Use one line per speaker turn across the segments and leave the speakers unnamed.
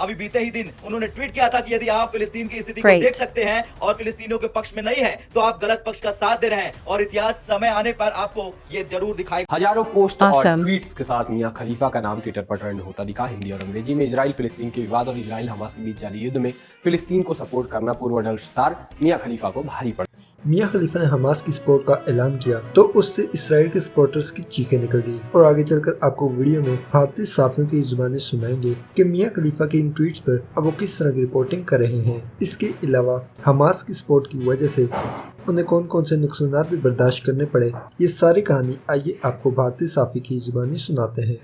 अभी बीते ही दिन उन्होंने ट्वीट किया था कि यदि आप फिलिस्तीन की स्थिति को
Great.
देख सकते हैं और फिलिस्तीनियों के पक्ष में नहीं है तो आप गलत पक्ष का साथ दे रहे हैं और इतिहास समय आने पर आपको ये जरूर दिखाएगा।
हजारों पोस्ट और
Awesome.
ट्वीट्स के साथ मियां खलीफा का नाम ट्विटर पर ट्रेंड होता दिखा। हिंदी और अंग्रेजी में इजराइल फिलिस्तीन के विवाद और इजराइल हमास के बीच जारी युद्ध में फिलिस्तीन को सपोर्ट करना पूर्व वर्ल्ड स्टार मियां खलीफा को भारी पड़ा।
मियां खलीफा ने हमास की सपोर्ट का ऐलान किया तो उससे इसराइल के सपोर्टर्स की चीखें निकल गई और आगे चलकर आपको वीडियो में भारतीय साफियों की जुबानी सुनाएंगे कि मियां खलीफा के इन ट्वीट्स पर अब वो किस तरह की रिपोर्टिंग कर रहे हैं। इसके अलावा हमास की सपोर्ट की वजह से उन्हें कौन कौन से नुकसान भी बर्दाश्त करने पड़े, ये सारी कहानी आइए आपको भारतीय साफी की जुबानी सुनाते हैं।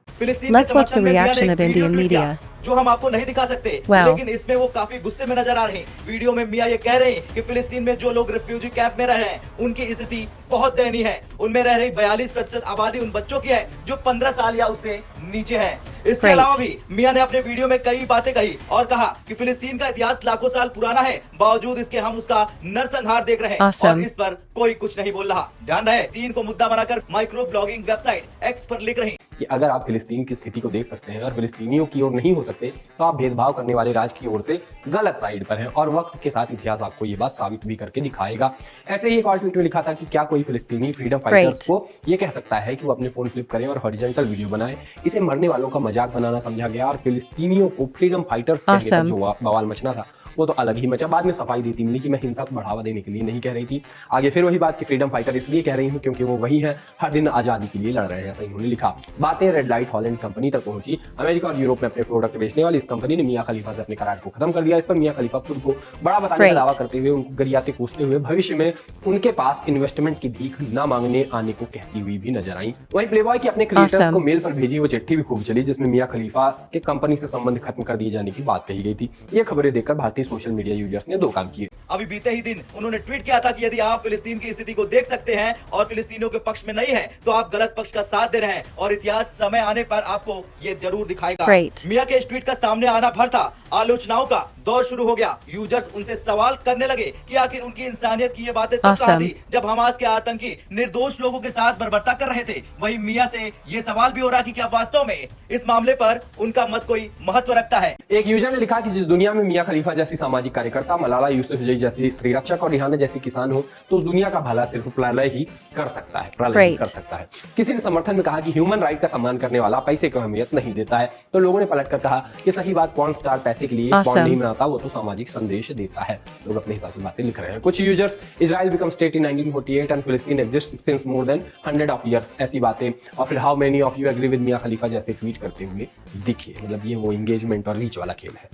फिलिस्तीन
Let's
के
watch the
समर्थन में मियां ने
reaction
एक
of
वीडियो
Indian
ट्वीट किया,
media.
जो हम आपको नहीं दिखा सकते।
Wow.
लेकिन इसमें वो काफी गुस्से में नजर आ रहे हैं। वीडियो में मियां ये कह रहे हैं कि फिलिस्तीन में जो लोग रिफ्यूजी कैंप में रह रहे हैं उनकी स्थिति बहुत दयनीय है। उनमें रह रही 42% आबादी उन बच्चों की है जो 15 साल या उससे नीचे है। इसके
Great.
अलावा भी मियां ने अपने वीडियो में कई बातें कही और कहा कि फिलिस्तीन का इतिहास लाखों साल पुराना है, बावजूद इसके हम उसका नरसंहार देख रहे हैं
Awesome.
और इस पर कोई कुछ नहीं बोल रहा। ध्यान रहे, तीन को मुद्दा बनाकर माइक्रो ब्लॉगिंग वेबसाइट एक्स पर लिख रहे हैं
कि अगर आप फिलिस्तीन की स्थिति को देख सकते हैं और फिलिस्तीनियों की ओर नहीं हो सकते तो आप भेदभाव करने वाले राज की ओर से गलत साइड पर हैं और वक्त के साथ इतिहास आपको ये बात साबित भी करके दिखाएगा। ऐसे ही एक और ट्वीट में लिखा था कि क्या कोई फिलिस्तीनी फ्रीडम फाइटर्स को ये कह सकता है कि वो अपने फोन फ्लिप करें और हॉरिजॉन्टल वीडियो बनाएं। इसे मरने वालों का मजाक बनाना समझा गया और फिलिस्तीनियों को फ्रीडम फाइटर्स कहने का जो बवाल मचना था वो तो अलग ही मचा। बाद में सफाई देती मिली कि मैं हिंसा को बढ़ावा देने के लिए नहीं कह रही थी। आगे फिर वही बात कि फ्रीडम फाइटर इसलिए कह रही हूँ क्योंकि वो वही है, हर दिन आजादी के लिए लड़ रहे हैं, ऐसा इन्होंने लिखा। बातें रेड लाइट हॉलैंड कंपनी तक पहुंची। अमेरिका और यूरोप में अपने प्रोडक्ट बेचने वाली इस कंपनी ने मियां खलीफा से अपने करार को खत्म कर दिया। इस पर मियां खलीफा खुद को बड़ा बताने का दावा करते हुए उनको गरियाते पूछते हुए भविष्य में उनके पास इन्वेस्टमेंट की भीख न मांगने आने को कहती हुई भी नजर आई। वहीं प्लेबॉय की अपने क्रिएटर्स को मेल पर भेजी वो चिट्ठी भी खूब चली जिसमें मियां खलीफा के कंपनी से संबंध खत्म कर दिए जाने की बात कही गई थी। ये खबरें देखकर भारतीय सोशल मीडिया यूजर्स ने दो काम किए।
अभी बीते ही दिन उन्होंने ट्वीट किया था कि यदि आप फिलिस्तीन की स्थिति को देख सकते हैं और फिलिस्तीनियों के पक्ष में नहीं है तो आप गलत पक्ष का साथ दे रहे हैं और इतिहास समय आने पर आपको ये जरूर दिखाएगा।
Great.
मियां के इस ट्वीट का सामने आना भर था। आलोचनाओं का दौर शुरू हो गया। यूजर्स उनसे सवाल करने लगे कि आखिर उनकी इंसानियत की ये बातें तब कहाँ थी जब हमास के आतंकी निर्दोष लोगों के साथ बर्बरता कर रहे थे। वहीं मियां से ये सवाल भी हो रहा कि क्या वास्तव में इस मामले पर उनका मत कोई महत्व रखता है।
एक यूजर ने लिखा कि जिस दुनिया में मियां खलीफा जैसी सामाजिक कार्यकर्ता, मलाला यूसुफजई जैसे स्त्री रक्षक और रिहाना जैसी किसान हो तो उस दुनिया का भला सिर्फ प्रलय ही कर सकता है, प्रलय ही कर सकता है। किसी ने समर्थन में कहा कि ह्यूमन राइट का सम्मान करने वाला पैसे को अहमियत नहीं देता है तो लोगों ने पलटकर कहा कि सही बात पॉर्न स्टार पैसे के लिए पॉर्न नहीं बनाता, वो तो सामाजिक संदेश देता है। लोग अपने हिसाब से बातें लिख रहे हैं। कुछ users Israel become state in 1948 and Palestine exist since more than 100 of years ऐसी बातें और फिर how many of you agree with Mia Khalifa जैसे ट्वीट करते हुए दिखे। मतलब ये वो एंगेजमेंट और रीच वाला खेल है।